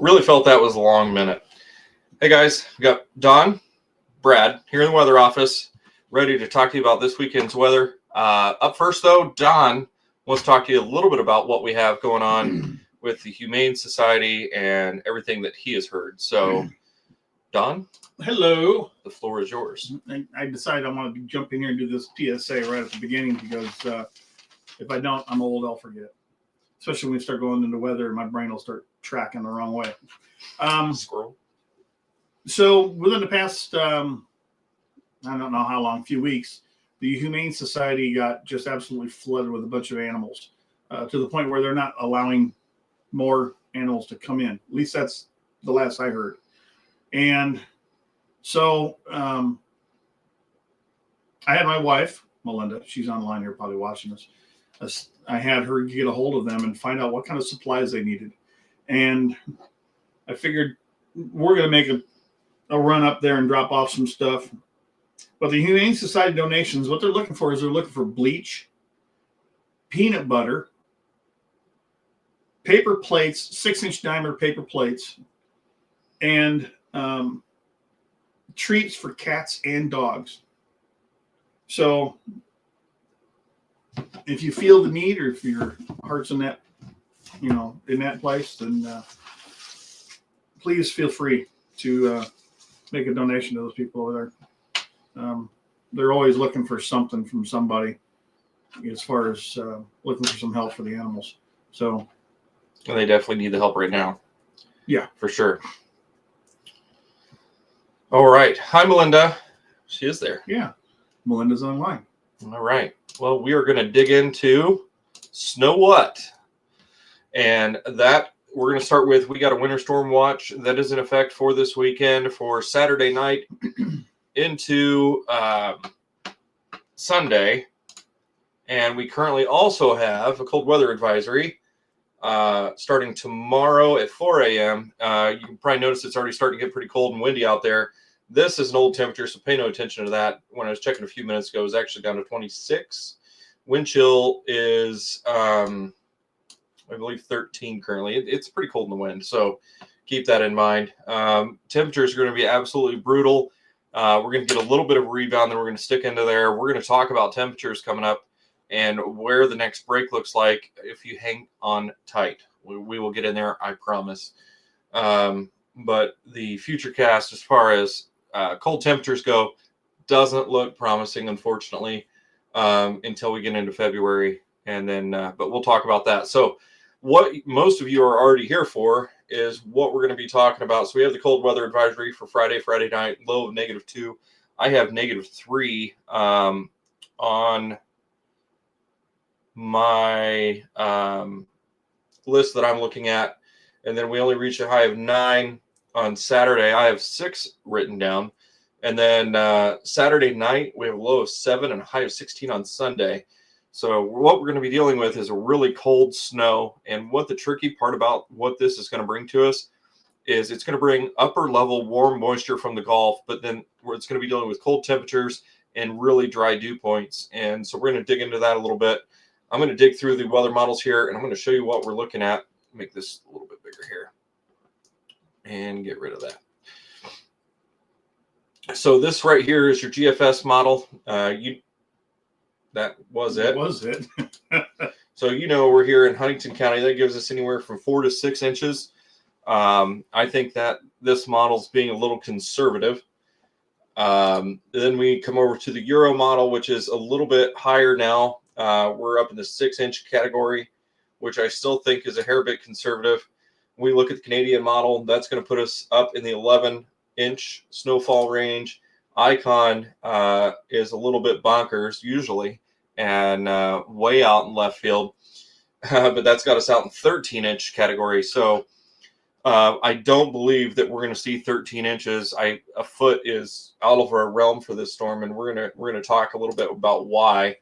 Really felt that was a long minute. Hey guys, we got Don, Brad here in the weather office, ready to talk to you about this weekend's weather. Up first, though, Don wants to talk to you a little bit about what we have going on with the Humane Society and everything that he has heard. So, Don, hello. The floor is yours. I decided I want to jump in here and do this PSA right at the beginning because if I don't, I'm old, I'll forget. Especially when we start going into weather, my brain will start tracking the wrong way. Squirrel. So within the past, I don't know how long, few weeks, the Humane Society got just absolutely flooded with a bunch of animals to the point where they're not allowing more animals to come in. At least that's the last I heard. And so I had my wife, Melinda, she's online here probably watching this. I had her get a hold of them and find out what kind of supplies they needed. And I figured we're going to make a run up there and drop off some stuff. But the Humane Society donations, what they're looking for is they're looking for bleach, peanut butter, paper plates, 6-inch diameter paper plates, and treats for cats and dogs. So if you feel the need, or if your heart's in that, in that place, then please feel free to make a donation to those people over there. They're always looking for something from somebody as far as looking for some help for the animals. So, and they definitely need the help right now. Yeah, for sure. All right. Hi, Melinda. She is there. Yeah. Melinda's online. All right. Well, we are going to dig into Snow What? And that we're going to start with, we got a winter storm watch that is in effect for this weekend for Saturday night into Sunday. And we currently also have a cold weather advisory starting tomorrow at 4 a.m. You can probably notice it's already starting to get pretty cold and windy out there. This is an old temperature, so pay no attention to that. When I was checking a few minutes ago, it was actually down to 26. Wind chill is, I believe, 13 currently. It's pretty cold in the wind, so keep that in mind. Temperatures are going to be absolutely brutal. We're going to get a little bit of a rebound, then we're going to stick into there. We're going to talk about temperatures coming up and where the next break looks like if you hang on tight. We will get in there, I promise. But the future cast, as far as cold temperatures go, doesn't look promising, unfortunately, until we get into February. And then, but we'll talk about that. So what most of you are already here for is what we're going to be talking about. So we have the cold weather advisory for Friday night, low of -2. I have -3 on my list that I'm looking at. And then we only reach a high of 9 on Saturday. I have 6 written down. And then Saturday night, we have a low of 7 and a high of 16 on Sunday. So what we're going to be dealing with is a really cold snow. And what the tricky part about what this is going to bring to us is it's going to bring upper level warm moisture from the Gulf, but then it's going to be dealing with cold temperatures and really dry dew points. And so we're going to dig into that a little bit. I'm going to dig through the weather models here, and I'm going to show you what we're looking at. Make this a little bit bigger here and get rid of that. So this right here is your GFS model. That was it. So, we're here in Huntington County. That gives us anywhere from 4 to 6 inches. I think that this model's being a little conservative. Then we come over to the Euro model, which is a little bit higher now. We're up in the 6-inch category, which I still think is a hair bit conservative. We look at the Canadian model, that's going to put us up in the 11-inch snowfall range. Icon is a little bit bonkers usually and way out in left field, but that's got us out in 13-inch category. So I don't believe that we're going to see 13 inches. A foot is out of our realm for this storm, and we're gonna talk a little bit about why.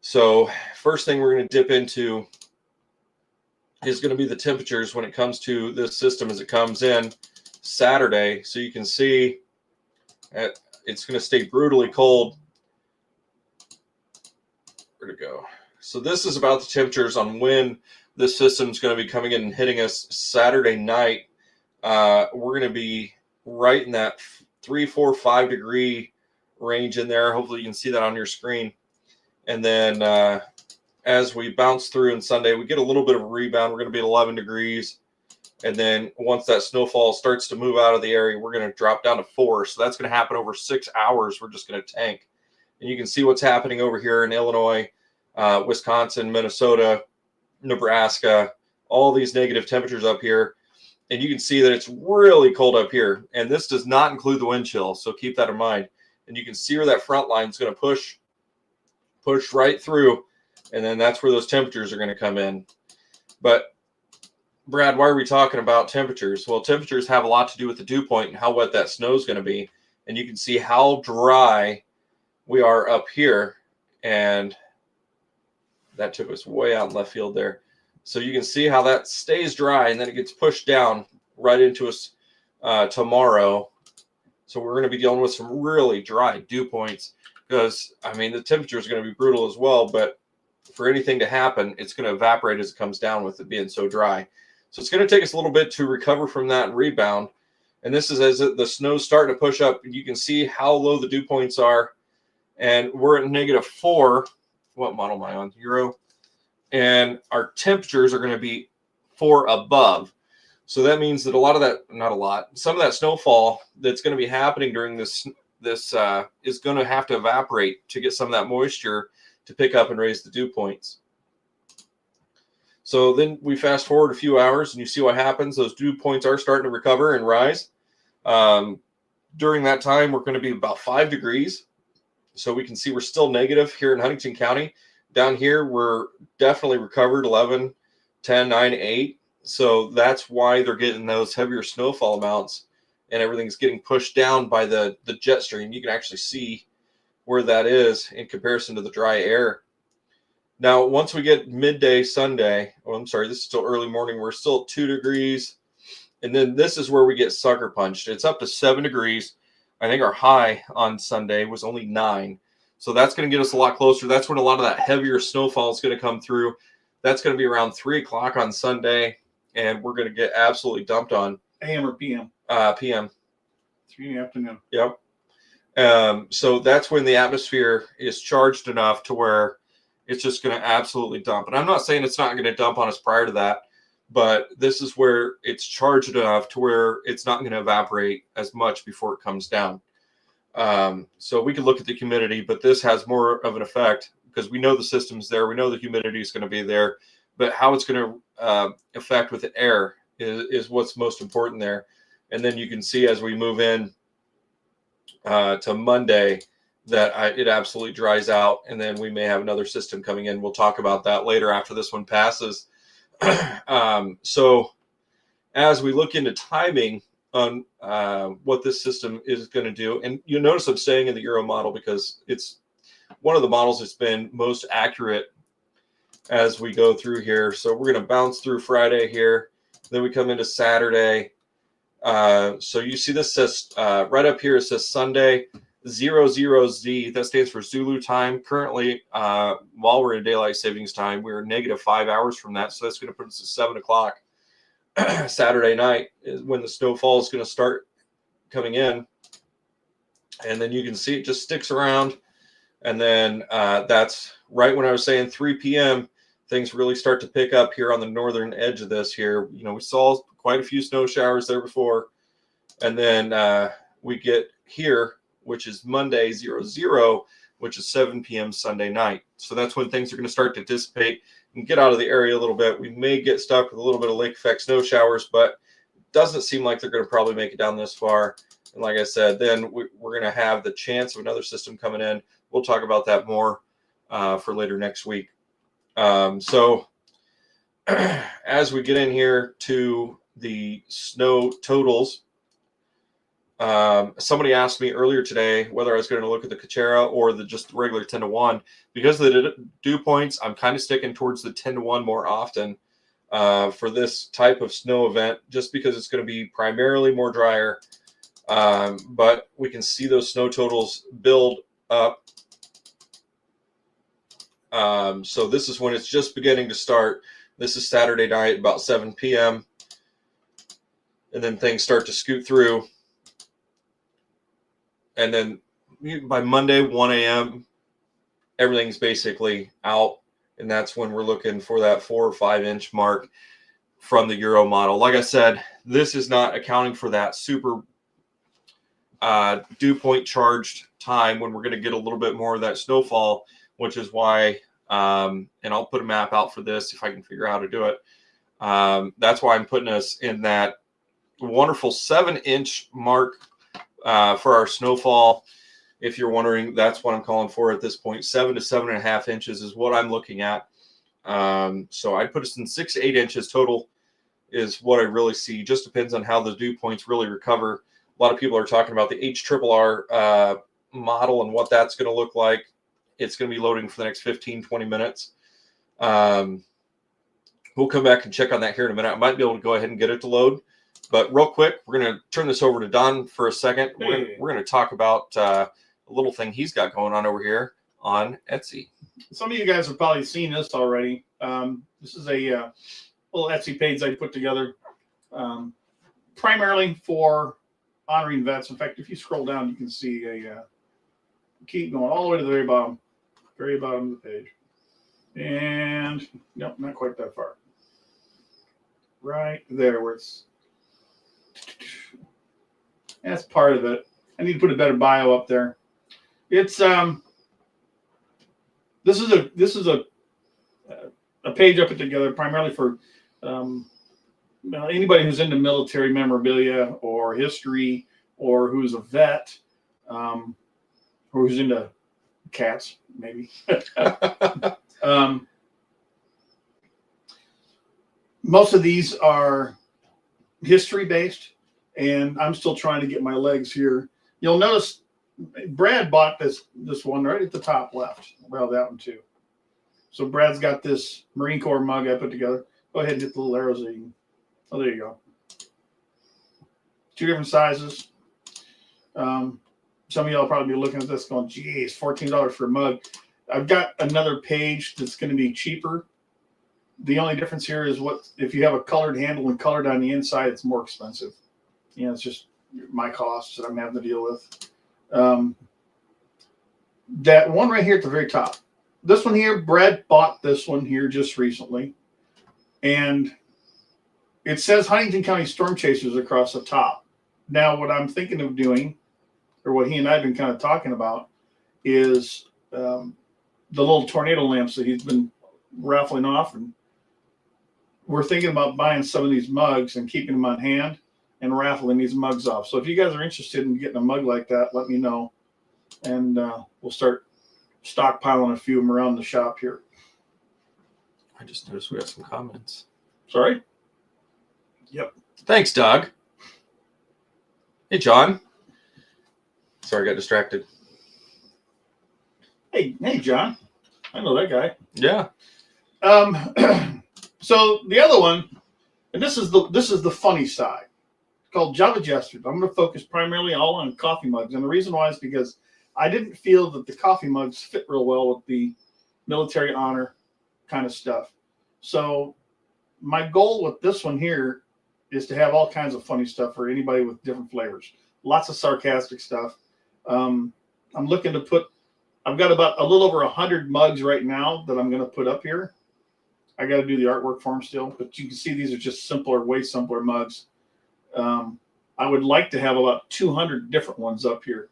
So first thing we're going to dip into is going to be the temperatures when it comes to this system as it comes in Saturday. So you can see it's going to stay brutally cold. Where'd it go? So this is about the temperatures on when this system's going to be coming in and hitting us Saturday night. We're going to be right in that 3, 4, 5 degree range in there. Hopefully you can see that on your screen. And then as we bounce through on Sunday, we get a little bit of a rebound. We're going to be at 11 degrees. And then once that snowfall starts to move out of the area, we're going to drop down to 4. So that's going to happen over 6 hours. We're just going to tank. And you can see what's happening over here in Illinois, Wisconsin, Minnesota, Nebraska, all these negative temperatures up here. And you can see that it's really cold up here. And this does not include the wind chill. So keep that in mind. And you can see where that front line is going to push right through. And then that's where those temperatures are going to come in. But Brad, why are we talking about temperatures? Well, temperatures have a lot to do with the dew point and how wet that snow is going to be. And you can see how dry we are up here. And that took us way out in left field there. So you can see how that stays dry and then it gets pushed down right into us tomorrow. So we're going to be dealing with some really dry dew points because, I mean, the temperature is going to be brutal as well. But for anything to happen, it's going to evaporate as it comes down with it being so dry. So it's going to take us a little bit to recover from that and rebound. And this is as the snow's starting to push up. You can see how low the dew points are. And we're at -4. What model am I on? Euro. And our temperatures are going to be 4 above. So that means that a lot of that, not a lot, some of that snowfall that's going to be happening during this is going to have to evaporate to get some of that moisture to pick up and raise the dew points. So then we fast forward a few hours and you see what happens. Those dew points are starting to recover and rise. During that time, we're going to be about 5 degrees. So we can see we're still negative here in Huntington County. Down here, we're definitely recovered 11, 10, 9, 8. So that's why they're getting those heavier snowfall amounts and everything's getting pushed down by the jet stream. You can actually see where that is in comparison to the dry air. Now, once we get midday Sunday, oh, I'm sorry, this is still early morning. We're still at 2 degrees. And then this is where we get sucker punched. It's up to 7 degrees. I think our high on Sunday was only 9. So that's going to get us a lot closer. That's when a lot of that heavier snowfall is going to come through. That's going to be around 3 o'clock on Sunday. And we're going to get absolutely dumped on. AM or PM? PM. 3 in the afternoon. Yep. So that's when the atmosphere is charged enough to where it's just going to absolutely dump. And I'm not saying it's not going to dump on us prior to that, but this is where it's charged enough to where it's not going to evaporate as much before it comes down. So we can look at the humidity, but this has more of an effect because we know the system's there. We know the humidity is going to be there, but how it's going to affect with the air is what's most important there. And then you can see as we move in to Monday that it absolutely dries out, and then we may have another system coming in. We'll talk about that later after this one passes. So as we look into timing on what this system is going to do, and you'll notice I'm staying in the Euro model because it's one of the models that's been most accurate as we go through here. So we're going to bounce through Friday here. Then we come into Saturday. So you see this says right up here, it says Sunday 00Z. That stands for Zulu time. Currently, while we're in daylight savings time, we're -5 hours from that. So that's going to put us at 7 o'clock Saturday night is when the snowfall is going to start coming in. And then you can see it just sticks around. And then that's right when I was saying 3 p.m., things really start to pick up here on the northern edge of this here. You know, we saw quite a few snow showers there before. And then we get here, which is Monday 00, which is 7 p.m. Sunday night. So that's when things are going to start to dissipate and get out of the area a little bit. We may get stuck with a little bit of lake effect snow showers, but it doesn't seem like they're going to probably make it down this far. And like I said, then we're going to have the chance of another system coming in. We'll talk about that more for later next week. So as we get in here to the snow totals, somebody asked me earlier today whether I was going to look at the Kuchera or just the regular 10-to-1. Because of the dew points, I'm kind of sticking towards the 10-to-1 more often for this type of snow event, just because it's going to be primarily more drier. But we can see those snow totals build up. So this is when it's just beginning to start. This is Saturday night, about 7 p.m. And then things start to scoot through. And then by Monday, 1 a.m., everything's basically out. And that's when we're looking for that 4 or 5 inch mark from the Euro model. Like I said, this is not accounting for that super dew point charged time when we're going to get a little bit more of that snowfall, which is why, and I'll put a map out for this if I can figure out how to do it. That's why I'm putting us in that wonderful 7-inch mark for our snowfall. If you're wondering, that's what I'm calling for at this point. 7 to 7.5 inches is what I'm looking at. So I'd put us in 6 to 8 inches total is what I really see. Just depends on how the dew points really recover. A lot of people are talking about the HRRR model and what that's going to look like. It's going to be loading for the next 15, 20 minutes. We'll come back and check on that here in a minute. I might be able to go ahead and get it to load. But real quick, we're going to turn this over to Don for a second. Hey. We're going to talk about a little thing he's got going on over here on Etsy. Some of you guys have probably seen this already. This is a little Etsy page I put together primarily for honoring vets. In fact, if you scroll down, you can see keep going all the way to the very bottom of the page. And nope, not quite that far. Right there where it's, that's part of it. I need to put a better bio up there. It's this is a page I put together primarily for anybody who's into military memorabilia or history, or who's a vet, or who's into cats, maybe. Most of these are history based, and I'm still trying to get my legs here. You'll notice Brad bought this one right at the top left. Well, that one too. So Brad's got this Marine Corps mug I put together. Go ahead and hit the little arrows. Oh, there you go. 2 different sizes. Some of y'all probably be looking at this going, geez, $14 for a mug. I've got another page that's going to be cheaper. The only difference here is what if you have a colored handle and colored on the inside, it's more expensive. You know, it's just my costs that I'm having to deal with. That one right here at the very top. This one here, Brad bought this one here just recently. And it says Huntington County Storm Chasers across the top. Now, what I'm thinking of doing, or what he and I have been kind of talking about, is the little tornado lamps that he's been raffling off. And we're thinking about buying some of these mugs and keeping them on hand and raffling these mugs off. So if you guys are interested in getting a mug like that, let me know. And we'll start stockpiling a few of them around the shop here. I just noticed we have some comments. Sorry? Yep. Thanks, Doug. Hey, John. Sorry, I got distracted. Hey, John. I know that guy. Yeah. So the other one, and this is the funny side, called Java Jesters. I'm going to focus primarily all on coffee mugs, and the reason why is because I didn't feel that the coffee mugs fit real well with the military honor kind of stuff. So my goal with this one here is to have all kinds of funny stuff for anybody with different flavors. Lots of sarcastic stuff. I'm looking to put, I've got about a little over 100 mugs right now that I'm going to put up here. I got to do the artwork for them still, but you can see these are just simpler, way simpler mugs. I would like to have about 200 different ones up here.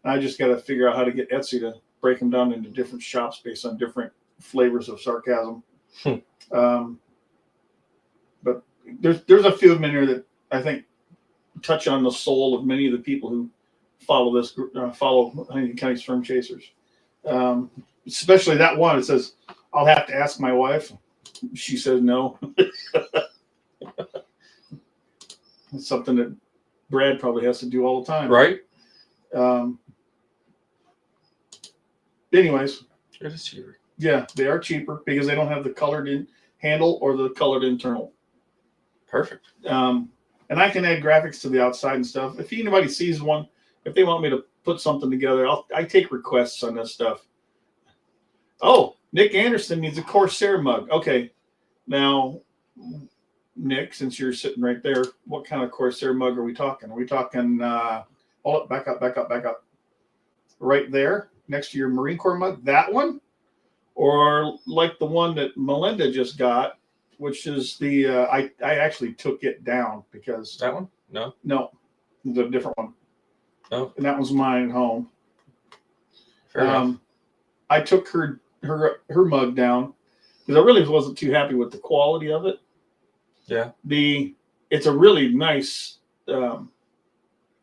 I just got to figure out how to get Etsy to break them down into different shops based on different flavors of sarcasm. But there's a few of them in here that I think touch on the soul of many of the people who follow this follow Huntington County Storm Chasers. Especially that one. It says, "I'll have to ask my wife." She says no. It's something that Brad probably has to do all the time, Right? Anyways, It is cheaper. yeah, they are cheaper because they don't have the colored in handle or the colored internal. Perfect. And I can add graphics to the outside and stuff. If anybody sees one, if they want me to put something together, I take requests on this stuff. Oh, Nick Anderson needs a Corsair mug. Okay, Now, Nick, since you're sitting right there, what kind of Corsair mug are we talking? Are we talking, hold it, back up. Right there, next to your Marine Corps mug, that one? Or like the one that Melinda just got, which is the, I actually took it down because. That one? No. No, it's a different one. Oh. And that was mine at home. Fair enough. I took her mug down because I really wasn't too happy with the quality of it. Yeah. It's a really nice. I'm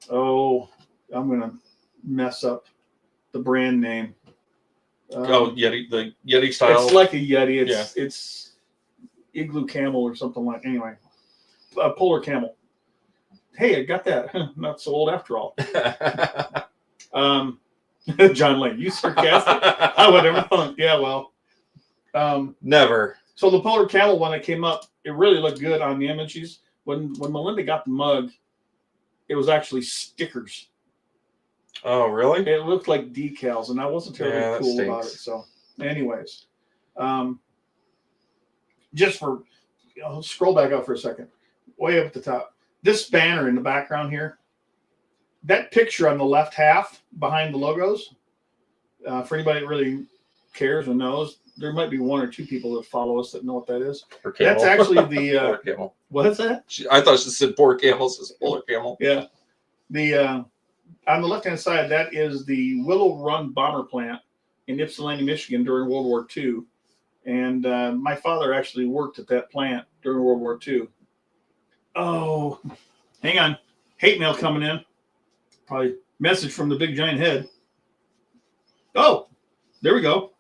gonna mess up the brand name. Yeti, the Yeti style. It's like a Yeti. It's Igloo Camel or something like. Anyway, Polar Camel. Hey, I got that. Not so old after all. John Lane, you sarcastic. I would never thought. Yeah, well. Never. So the Polar Camel one that came up, it really looked good on the images. When Melinda got the mug, it was actually stickers. Oh, really? It looked like decals, and I wasn't terribly cool stinks. about it. So, anyways, just for scroll back up for a second, way up at the top. This banner in the background here, that picture on the left half behind the logos, for anybody that really cares or knows, there might be one or two people that follow us that know what that is. That's actually the Polar camel. what is that? I thought she said polar camel. It says polar camel. Yeah, the on the left hand side, that is the Willow Run bomber plant in Ypsilanti, Michigan during World War II, and my father actually worked at that plant during World War II. Oh, hang on. Hate mail coming in. Probably message from the big giant head. Oh, there we go.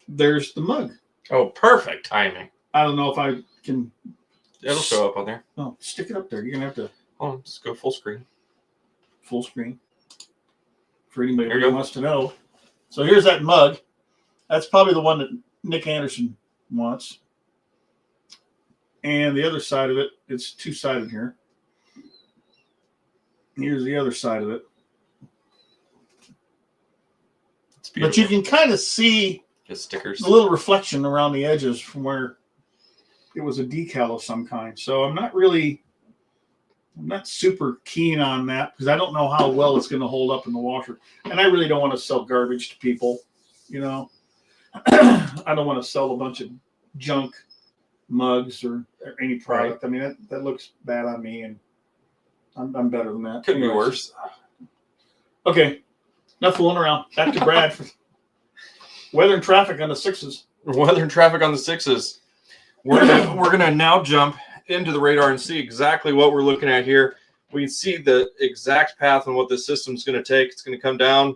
There's the mug. Oh, perfect timing. I don't know if I can. It'll show up on there. Oh, stick it up there. You're going to have to. Oh, just go full screen. Full screen. For anybody There you who go. wants to know. So here's that mug. That's probably the one that Nick Anderson wants. And the other side of it, it's two-sided here. Here's the other side of it. It's But you can kind of see just stickers. the little reflection around the edges from where it was a decal of some kind. So I'm not super keen on that because I don't know how well it's going to hold up in the washer. And I really don't want to sell garbage to people, you know. I don't want to sell a bunch of junk mugs or any product. Right. I mean, that looks bad on me, and I'm better than that. Could be worse. Okay, enough fooling around. Back to Bradford. Weather and traffic on the 6s. Weather and traffic on the 6s. We're gonna now jump into the radar and see exactly what we're looking at here. We can see the exact path and what this system's going to take. It's going to come down,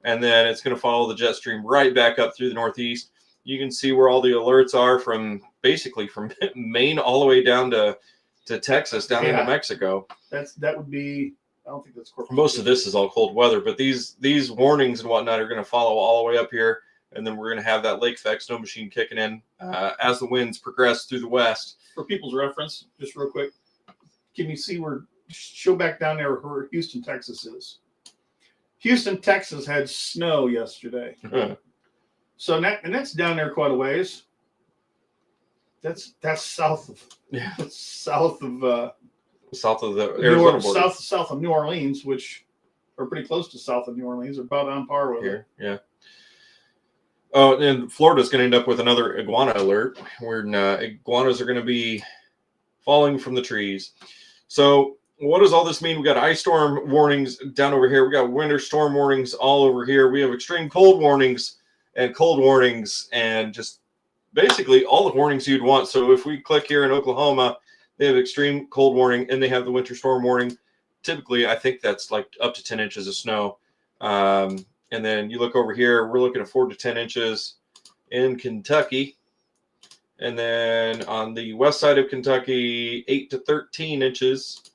and then it's going to follow the jet stream right back up through the northeast. You can see where all the alerts are from Maine all the way down to Texas, down into Mexico. That would be. I don't think that's corporate. Most of this is all cold weather, but these warnings and whatnot are going to follow all the way up here, and then we're going to have that lake effect snow machine kicking in as the winds progress through the west. For people's reference, just real quick, can you see show back down there where Houston, Texas is? Houston, Texas had snow yesterday. So that's down there quite a ways. That's south of south of the Arizona border. South of New Orleans, which are pretty close to south of New Orleans, are about on par with here. Yeah. Oh, and Florida's going to end up with another iguana alert, where iguanas are going to be falling from the trees. So what does all this mean? We got ice storm warnings down over here. We got winter storm warnings all over here. We have extreme cold warnings and cold warnings and just basically all the warnings you'd want. So if we click here in Oklahoma, they have extreme cold warning and they have the winter storm warning. Typically, I think that's like up to 10 inches of snow. And then you look over here, we're looking at 4 to 10 inches in Kentucky. And then on the west side of Kentucky, 8 to 13 inches.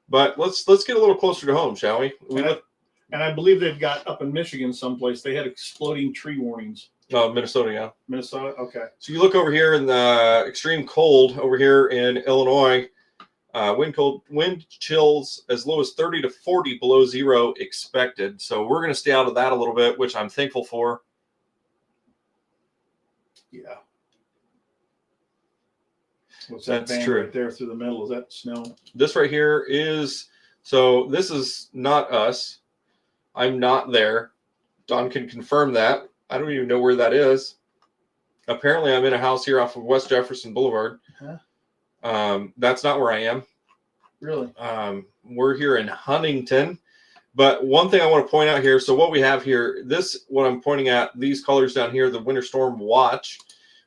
But let's get a little closer to home, shall we? And I believe they've got up in Michigan someplace, they had exploding tree warnings. Oh, Minnesota, yeah. Minnesota, okay. So you look over here in the extreme cold over here in Illinois. Wind chills as low as 30 to 40 below zero expected. So we're going to stay out of that a little bit, which I'm thankful for. Yeah. What's that That's band true. right there through the middle? Is that snow? This right here is, so this is not us. I'm not there. Don can confirm that. I don't even know where that is. Apparently, I'm in a house here off of West Jefferson Boulevard. Huh? That's not where I am. Really? We're here in Huntington. But one thing I want to point out here, so what we have here, what I'm pointing at, these colors down here, the Winter Storm Watch,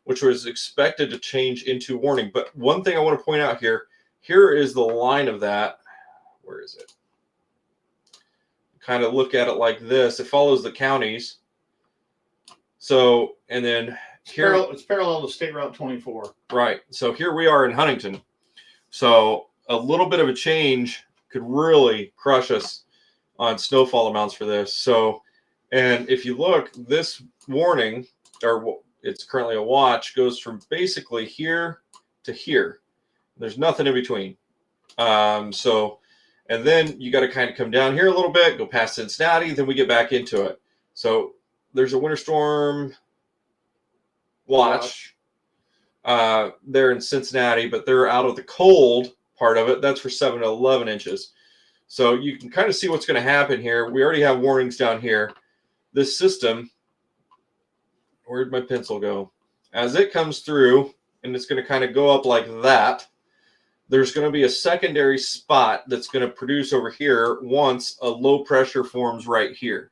which was expected to change into warning. But one thing I want to point out here is the line of that. Where is it? Kind of look at it like this. It follows the counties. So, and then here. It's parallel to State Route 24. Right. So here we are in Huntington. So a little bit of a change could really crush us on snowfall amounts for this. So, and if you look, this warning, or it's currently a watch, goes from basically here to here. There's nothing in between. So, and then you got to kind of come down here a little bit, go past Cincinnati, then we get back into it. So there's a winter storm watch there in Cincinnati, but they're out of the cold part of it. That's for 7 to 11 inches. So you can kind of see what's going to happen here. We already have warnings down here. This system, where'd my pencil go? As it comes through, and it's going to kind of go up like that, there's going to be a secondary spot that's going to produce over here once a low pressure forms right here.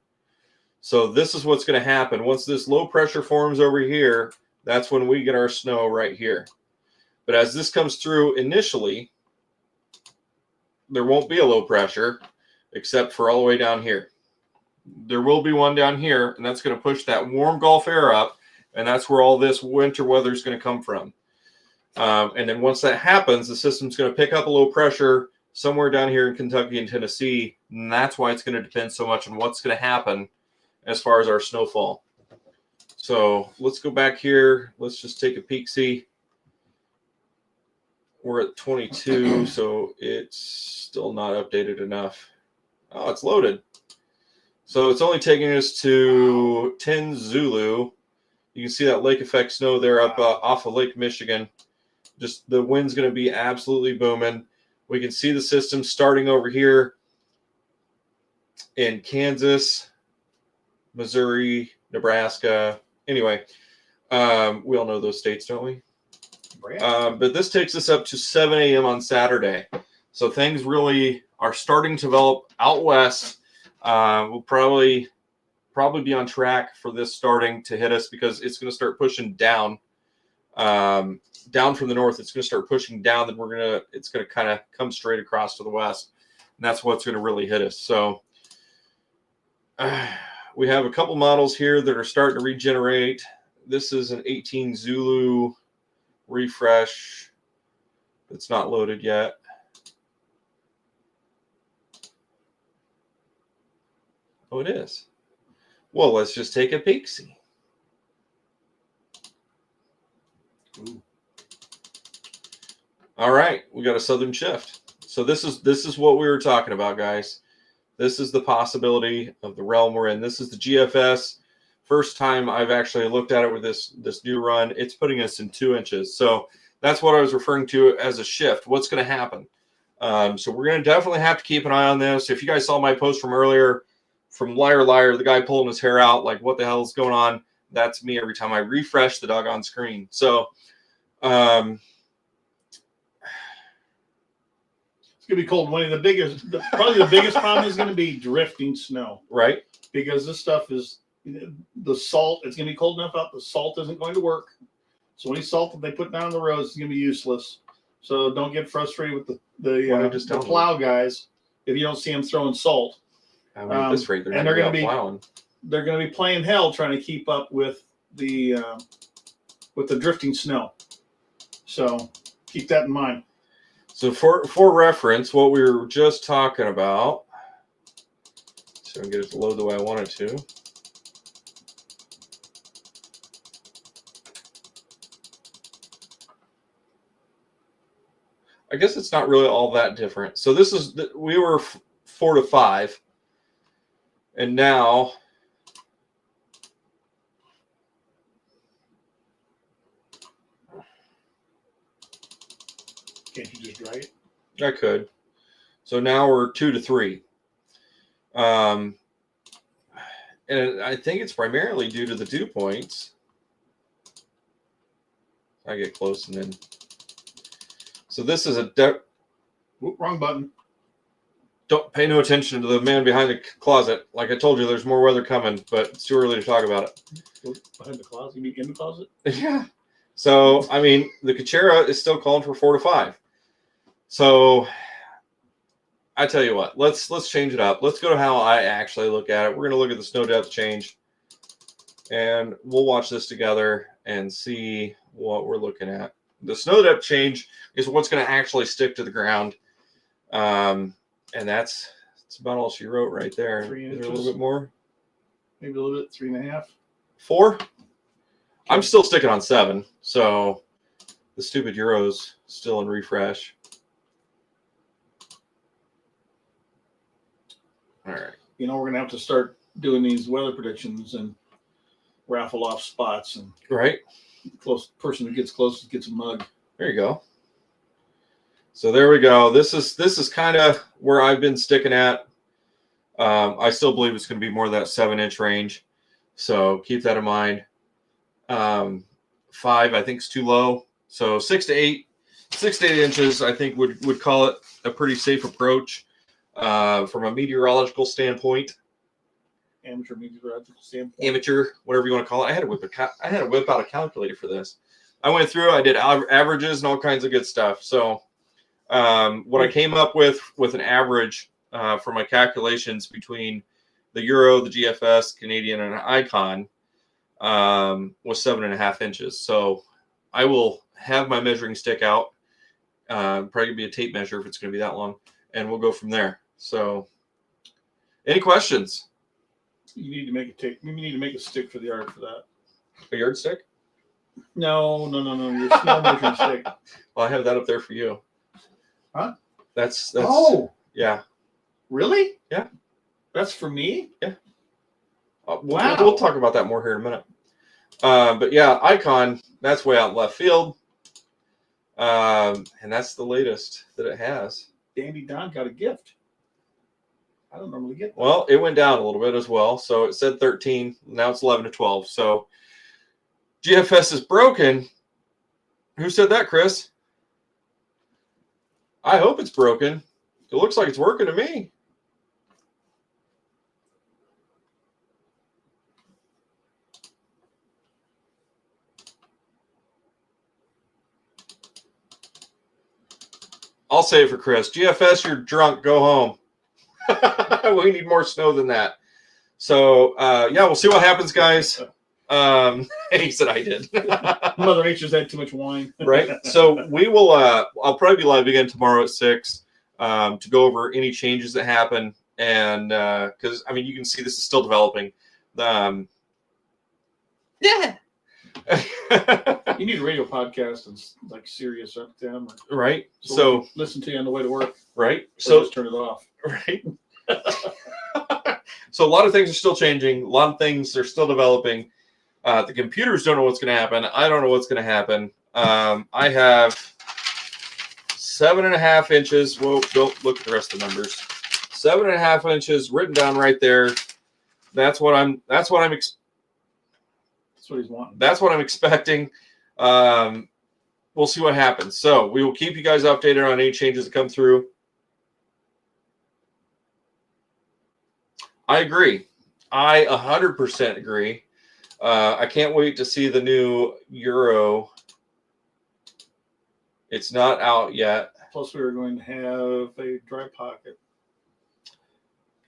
So this is what's going to happen. Once this low pressure forms over here, that's when we get our snow right here. But as this comes through initially, there won't be a low pressure except for all the way down here. There will be one down here, and that's going to push that warm Gulf air up, and that's where all this winter weather is going to come from. And then once that happens, the system's going to pick up a low pressure somewhere down here in Kentucky and Tennessee, and that's why it's going to depend so much on what's going to happen as far as our snowfall. So let's go back here. Let's just take a peek. See, we're at 22, so it's still not updated enough. Oh, it's loaded. So it's only taking us to 10 Zulu. You can see that lake effect snow there up off of Lake Michigan. Just the wind's going to be absolutely booming. We can see the system starting over here in Kansas, Missouri, Nebraska. Anyway, we all know those states, don't we? But this takes us up to 7 a.m. on Saturday. So things really are starting to develop out west. We'll probably be on track for this starting to hit us because it's going to start pushing down. Down from the north, it's going to start pushing down. Then it's going to kind of come straight across to the west. And that's what's going to really hit us. So we have a couple models here that are starting to regenerate. This is an 18 Zulu refresh. It's not loaded yet. Oh, it is. Well, let's just take a peek-see. All right, we got a southern shift. So this is what we were talking about, guys. This is the possibility of the realm we're in. This is the GFS. First time I've actually looked at it with this new run. It's putting us in 2 inches. So that's what I was referring to as a shift. What's going to happen? So we're going to definitely have to keep an eye on this. If you guys saw my post from earlier, from Liar, the guy pulling his hair out, like what the hell is going on? That's me every time I refresh the doggone screen. So it's going to be cold and windy. Probably the biggest problem is going to be drifting snow. Right. Because this stuff is, the salt, it's going to be cold enough out, the salt isn't going to work. So any salt that they put down on the roads is going to be useless. So don't get frustrated with the plow guys if you don't see them throwing salt. I mean, at this rate, they're going to be plowing. They're going to be playing hell trying to keep up with the drifting snow. So keep that in mind. So for reference, what we were just talking about, so I can get it to load the way I want it to. I guess it's not really all that different. So this is, we were 4 to 5, and now Can't you just dry it? I could. So now we're 2 to 3. And I think it's primarily due to the dew points. I get close and then. So this is a. Whoop, wrong button. Don't pay no attention to the man behind the closet. Like I told you, there's more weather coming, but it's too early to talk about it. Behind the closet? You mean in the closet? Yeah. So, I mean, the Kuchera is still calling for 4 to 5. So, I tell you what, let's change it up. Let's go to how I actually look at it. We're going to look at the snow depth change, and we'll watch this together and see what we're looking at. The snow depth change is what's going to actually stick to the ground, and that's about all she wrote right there. 3 Is there a inches. little bit more? Maybe a little bit, 3.5. 4? I'm still sticking on 7, so the stupid Euro's still in refresh. All right. You know, we're going to have to start doing these weather predictions and raffle off spots, and Right. person that gets closest gets a mug. There you go. So there we go. This is kind of where I've been sticking at. I still believe it's going to be more of that 7-inch range. So keep that in mind. 5, I think, is too low. So 6 to 8 inches, I think would call it a pretty safe approach from a meteorological standpoint. Amateur meteorological standpoint. Amateur, whatever you want to call it. I had to whip out a calculator for this. I went through. I did averages and all kinds of good stuff. So what I came up with an average for my calculations between the Euro, the GFS, Canadian, and Icon was 7.5 inches. So I will have my measuring stick out. Probably gonna be a tape measure if it's going to be that long, and we'll go from there. So, any questions? You need to make a tape. You need to make a stick for the art for that. A yardstick? No. Your snow measuring stick. Well, I have that up there for you. Huh? That's Oh, yeah. really? Yeah. That's for me? Wow. We'll talk about that more here in a minute. But yeah, Icon, that's way out in left field. And that's the latest that it has. Dandy Don got a gift. I don't normally get that. Well, it went down a little bit as well. So it said 13. Now it's 11 to 12. So GFS is broken. Who said that, Chris? I hope it's broken. It looks like it's working to me. I'll say it for Chris. GFS, you're drunk. Go home. We need more snow than that. So, yeah, we'll see what happens, guys. He said I did. Mother Nature's had too much wine. Right. So we will, I'll probably be live again tomorrow at 6 to go over any changes that happen. And because, I mean, you can see this is still developing. Yeah. You need a radio podcast and like Sirius XM. Right. So listen to you on the way to work. Right. Or So just turn it off. Right. So a lot of things are still changing. A lot of things are still developing. The computers don't know what's going to happen. I don't know what's going to happen. I have 7.5 inches. Well, don't look at the rest of the numbers. 7.5 inches written down right there. That's what That's what he's wanting. That's what I'm expecting. We'll see what happens. So we will keep you guys updated on any changes that come through. I agree. I 100% agree. I can't wait to see the new Euro. It's not out yet. Plus, we were going to have a dry pocket.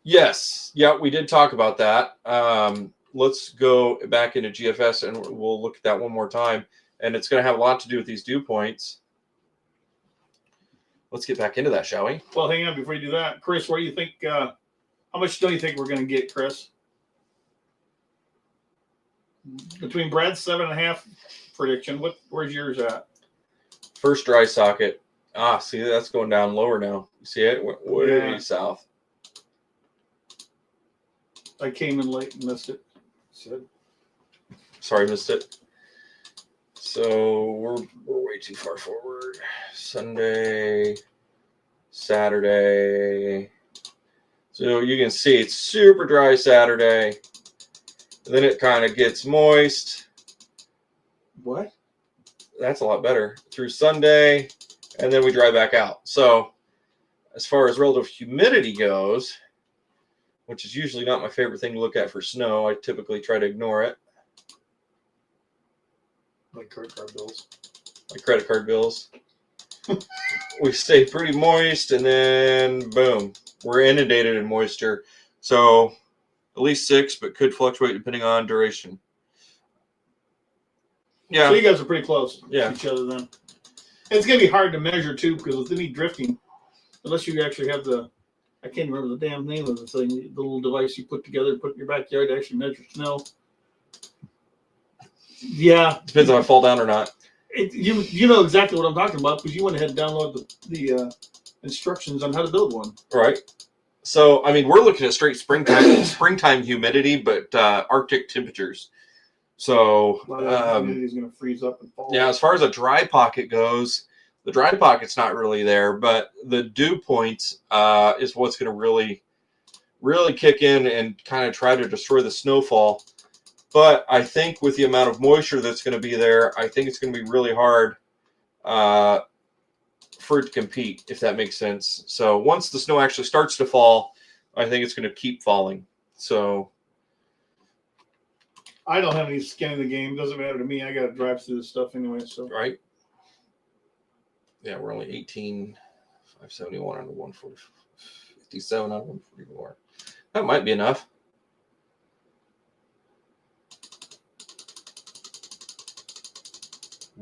Yes. Yeah, we did talk about that. Let's go back into GFS and we'll look at that one more time. And it's going to have a lot to do with these dew points. Let's get back into that, shall we? Well, hang on before you do that. Chris, what do you think? How much do you think we're going to get, Chris? Between Brad's 7.5 prediction, where's yours at? First dry socket. See, that's going down lower now. You see it? Way south. I came in late and missed it. Sorry, missed it. So we're way too far forward. Sunday, Saturday. So you can see it's super dry Saturday. Then it kind of gets moist. What? That's a lot better. Through Sunday, and then we dry back out. So as far as relative humidity goes, which is usually not my favorite thing to look at for snow, I typically try to ignore it. Like credit card bills. Like credit card bills. We stay pretty moist, and then boom, we're inundated in moisture. So at least 6, but could fluctuate depending on duration. Yeah. So you guys are pretty close Yeah. to each other then. It's going to be hard to measure too, because with any drifting, unless you actually have I can't remember the damn name of the thing, the little device you put together to put in your backyard to actually measure snow. Yeah. Depends if I fall down or not. You know exactly what I'm talking about, because you went ahead and downloaded the instructions on how to build one. Right. So, I mean, we're looking at straight springtime humidity, but Arctic temperatures. So, humidity is going to freeze up and fall. yeah, as far as a dry pocket goes, the dry pocket's not really there, but the dew point is what's going to really, really kick in and kind of try to destroy the snowfall. But I think with the amount of moisture that's going to be there, I think it's going to be really hard for it to compete, if that makes sense. So once the snow actually starts to fall, I think it's going to keep falling. So I don't have any skin in the game. Doesn't matter to me. I got to drive through this stuff anyway. So right. Yeah, we're only 18,571 on 140, 57 on 144. That might be enough.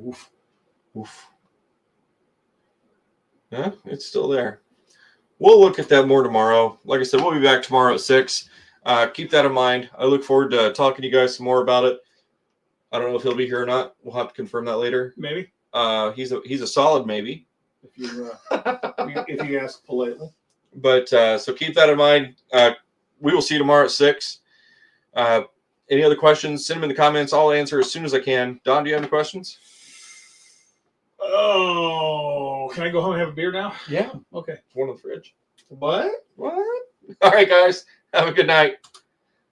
Oof. Oof. Yeah, it's still there. We'll look at that more tomorrow. Like I said, we'll be back tomorrow at 6. Keep that in mind. I look forward to talking to you guys some more about it. I don't know if he'll be here or not. We'll have to confirm that later. maybe He's a solid maybe. if you ask politely. But so keep that in mind. We will see you tomorrow at 6. Any other questions? Send them in the comments. I'll answer as soon as I can. Don, do you have any questions? Oh, can I go home and have a beer now? Yeah. Okay. One in the fridge. What? What? All right, guys. Have a good night.